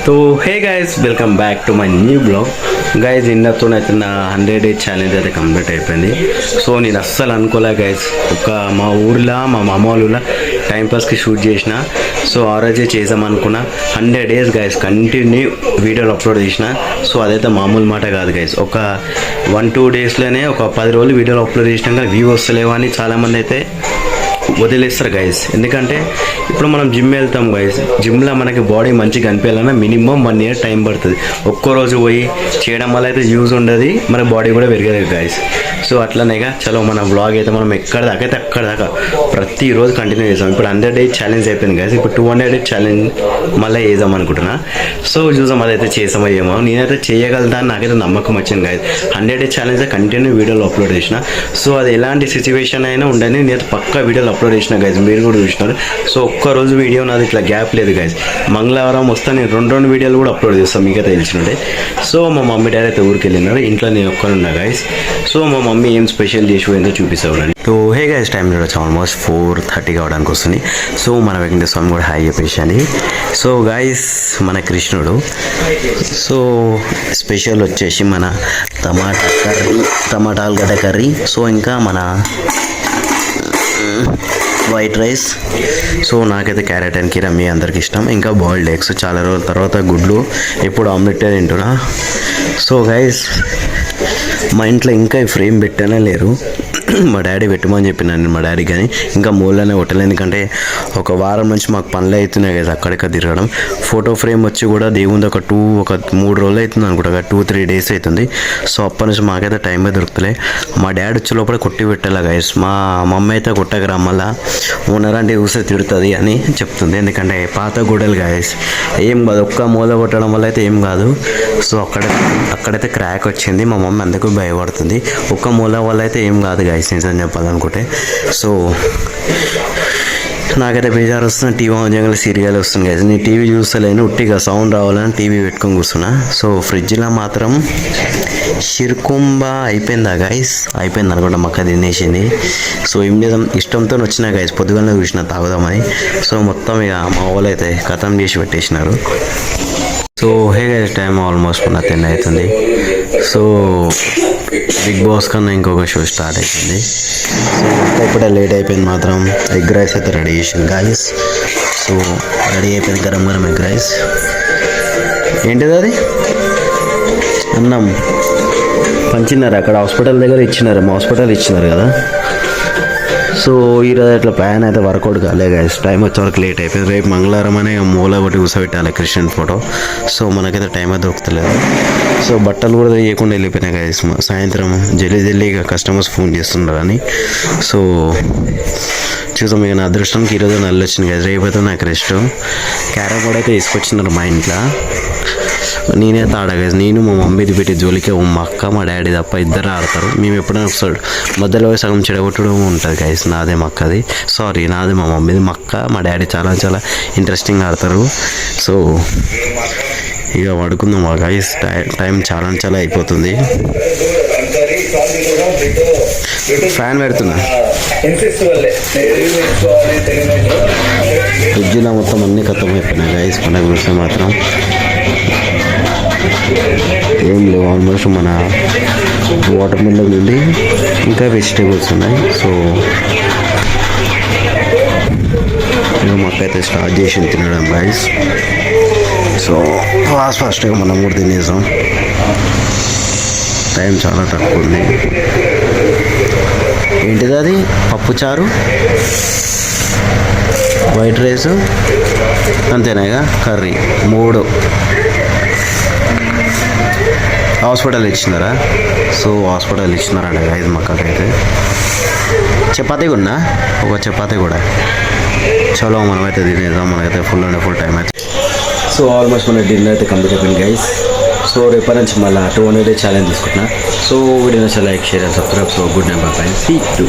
तो hey guys welcome back to my new blog guys నిన్నతోనైతే నా 100 డేస్ ఛాలెంజ్ అయితే కంప్లీట్ అయిపోయింది. సో నేను అస్సలు అనుకోలే గైస్, ఒక మా ఊర్లో మా మామ వాళ్ళ టైంపాస్కి షూట్ చేసిన. సో ఆ రోజే చేసామనుకున్నా. 100 డేస్ గైస్ కంటిన్యూ వీడియోలు అప్లోడ్ చేసిన. సో అదైతే మామూలు మాట కాదు గైస్. ఒక 1-2 డేస్లోనే ఒక 10 రోజులు వీడియోలు అప్లోడ్ చేసినాక వ్యూ వస్తలేవా అని చాలామంది అయితే వదిలేస్తారు గైస్. ఎందుకంటే ఇప్పుడు మనం జిమ్ వెళ్తాం గైస్, జిమ్లో మనకి బాడీ మంచిగా కనిపించాలన్నా మినిమం 1 ఇయర్ టైం పడుతుంది. ఒక్కరోజు పోయి చేయడం వల్ల అయితే యూజ్ ఉండదు, మన బాడీ కూడా పెరగదు గైస్. సో అట్లనేగా చలో మన వ్లాగ్ అయితే మనం ఎక్కడ దాకా అయితే అక్కడ దాకా ప్రతిరోజు కంటిన్యూ చేసాం. ఇప్పుడు 100 డేస్ ఛాలెంజ్ అయిపోయింది గైస్, ఇప్పుడు 200 డేస్ ఛాలెంజ్ మళ్ళీ వేద్దాం అనుకుంటున్నా. సో చూసాం అదైతే చేసామో ఏమో, నేనైతే చేయగలుగుతా అని నాకైతే నమ్మకం వచ్చింది గైస్. 100 డేస్ ఛాలెంజ్ కంటిన్యూ వీడియోలు అప్లోడ్ చేసిన. సో అది ఎలాంటి సిచ్యువేషన్ అయినా ఉండని నేనైతే పక్కా వీడియోలు అప్లోడ్ చేసిన గైస్, మీరు కూడా చూసినారు. సో ఒక్కరోజు వీడియో నాది ఇట్లా గ్యాప్ లేదు గైస్. మంగళవారం వస్తే నేను 2 వీడియోలు కూడా అప్లోడ్ చేస్తాను, మీకైతే తెలిసినట్టే. సో మా మమ్మీ డాడీ అయితే ఊరికి వెళ్ళినారు, ఇంట్లో నేను ఒక్కరున్నా గైస్. సో మా మమ్మీ ఏం స్పెషల్ చేసి పోయిందో చూపిస్తాను. సో హే గైస్, టైం చూడొచ్చు ఆల్మోస్ట్ 4:30 కావడానికి వస్తుంది. సో మన వెంకటేశ్వర స్వామి కూడా హాయ్ చెప్పేసి. సో గైస్ మన కృష్ణుడు. సో స్పెషల్ వచ్చేసి మన టమాటా ఆలుగడ్డ కర్రీ. సో ఇంకా మన వైట్ రైస్. సో నాకైతే క్యారెట్ అండ్ కీరా మీ అందరికి ఇష్టం. ఇంకా బాయిల్డ్ ఎగ్స్, చాలా రోజుల తర్వాత గుడ్లు, ఇప్పుడు ఆమ్లెట్ తింటున్నా. సో గైస్ మా ఇంట్లో ఇంకా ఈ ఫ్రేమ్ పెట్టనే లేరు. మా డాడీ పెట్టమని చెప్పినాను మా డాడీ, కానీ ఇంకా మూలనే కొట్టలేదు. ఎందుకంటే ఒక వారం నుంచి మాకు పనులు అవుతున్నాయి కదా అక్కడిక్కడ తిరగడం. ఫోటో ఫ్రేమ్ వచ్చి కూడా దేవుంది ఒక 3 రోజులు అవుతుంది అనుకుంటా, 2-3 డేస్ అవుతుంది. సో అప్పటి నుంచి మాకైతే టైమే దొరుకుతలే. మా డాడీ వచ్చే లోపల కొట్టి పెట్టాలా గైస్. మా మమ్మీ అయితే కొట్టకరా మళ్ళా ఓనర్ అంటే చూస్తే తిడుతుంది అని చెప్తుంది. ఎందుకంటే పాత గోడలు గైస్, ఏం కాదు, ఒక్క మూల కొట్టడం వల్ల అయితే ఏం కాదు. సో అక్కడైతే క్రాక్ వచ్చింది, మా మమ్మీ అందుకు భయపడుతుంది. ఒక్క మూల వల్ల అయితే ఏం కాదు గైస్ నిజం చెప్పాలనుకుంటే. సో నాకైతే బేజారు వస్తుంది, టీవీ ఆన్ చేయగల సీరియల్ వస్తుంది గైస్. నేను టీవీ చూస్తలేను, ఉట్టిగా సౌండ్ రావాలని టీవీ పెట్టుకొని కూర్చున్నా. సో ఫ్రిడ్జ్లో మాత్రం షిర్కుంబా అయిపోయిందా గైస్, అయిపోయింది అనుకుంటా, మక్క తినేసింది. సో ఏం లేదు, ఇష్టంతో వచ్చినా గైస్, పొద్దుగానే చూసిన తాగుదామని. సో మొత్తం ఇక మా వాళ్ళు అయితే ఖతం చేసి పెట్టేసినారు. So hey guys, time almost మన 10 అవుతుంది. సో బిగ్ బాస్ కన్నా ఇంకొక షో స్టార్ట్ అవుతుంది. సో ఇప్పుడే లేట్ అయిపోయింది మాత్రం. ఎగ్ రైస్ అయితే రెడీ చేసింది గాయస్. సో రెడీ అయిపోయింది గరం గరం ఎగ్ రైస్. ఏంటిది అది? అన్నం పంచినారు అక్కడ హాస్పిటల్ దగ్గర ఇచ్చినారు, మా హాస్పిటల్ ఇచ్చినారు కదా. సో ఈరోజు అట్లా ప్లాన్ అయితే వర్కౌట్ కాలే గైస్, టైం వచ్చేవరకు లేట్ అయిపోయింది. రేపు మంగళవారం అనే మూల ఒకటి కూర్చోబెట్టాలి కృష్ణన్ ఫోటో. సో మనకైతే టైం అయితే దొరుకుతలేదు. సో బట్టలు కూడా వేయకుండా వెళ్ళిపోయినాయి గైస్. సాయంత్రం జల్దీగా కస్టమర్స్ ఫోన్ చేస్తున్నారని. సో చూసాం ఇక నా అదృష్టంకి ఈరోజు నల్లు వచ్చింది గైస్, రేపైతే నాకు రెస్ట్. క్యారమ్ బోర్డ్ అయితే తీసుకొచ్చినారు మా ఇంట్లో, నేనే ఆడా గైస్. నేను మా మమ్మీది పెట్టి జోలికే మా అక్క మా డాడీ తప్ప ఇద్దరు ఆడతారు. మేము ఎప్పుడైనా ఒకసారి మధ్యలో సగం చెడగొట్టడం ఉంటుంది గైస్. నాదే మా అక్కది, సారీ నాదే మా మమ్మీది. మా అక్క మా డాడీ చాలా చాలా ఇంట్రెస్టింగ్ ఆడతారు. సో ఇక పడుకుందాం మా గైస్, టైం చాలా చాలా అయిపోతుంది. ఫ్యాన్ పెడుతున్నా, ఫ్రిడ్జ్లో మొత్తం అన్నీ ఖతం అయిపోయినాయి గైస్. మన గురించి మాత్రం ఏం లేవు. ఆల్మోస్ట్ మన వాటర్ మిల్లర్ నుండి ఇంకా వెజిటేబుల్స్ ఉన్నాయి. సో ఇంకా మాకైతే స్టార్ట్ చేసి తినడం గైస్. సో ఫాస్ట్గా మనం కూడా తినేసాం, టైం చాలా తక్కువ ఉంది. ఏంటిది అది? పప్పుచారు, వైట్ రైస్ అంతేనాగా, కర్రీ 3 హాస్పిటల్ ఇచ్చినారా. సో హాస్పిటల్ ఇచ్చినారండి గైస్ మాకైతే. చపాతీ కూడా ఒక చపాతీ కూడా. చలో మనమైతే తినేద్దాం, మనకైతే ఫుల్ టైం అయితే. సో ఆల్మోస్ట్ మన డిన్నర్ అయితే కంప్లీట్ అయిపోయింది గైస్. సో రేపటి నుంచి మళ్ళీ 200 ఛాలెంజ్ తీసుకుంటున్నా. So video like, share and subscribe. So good night, bye. See you.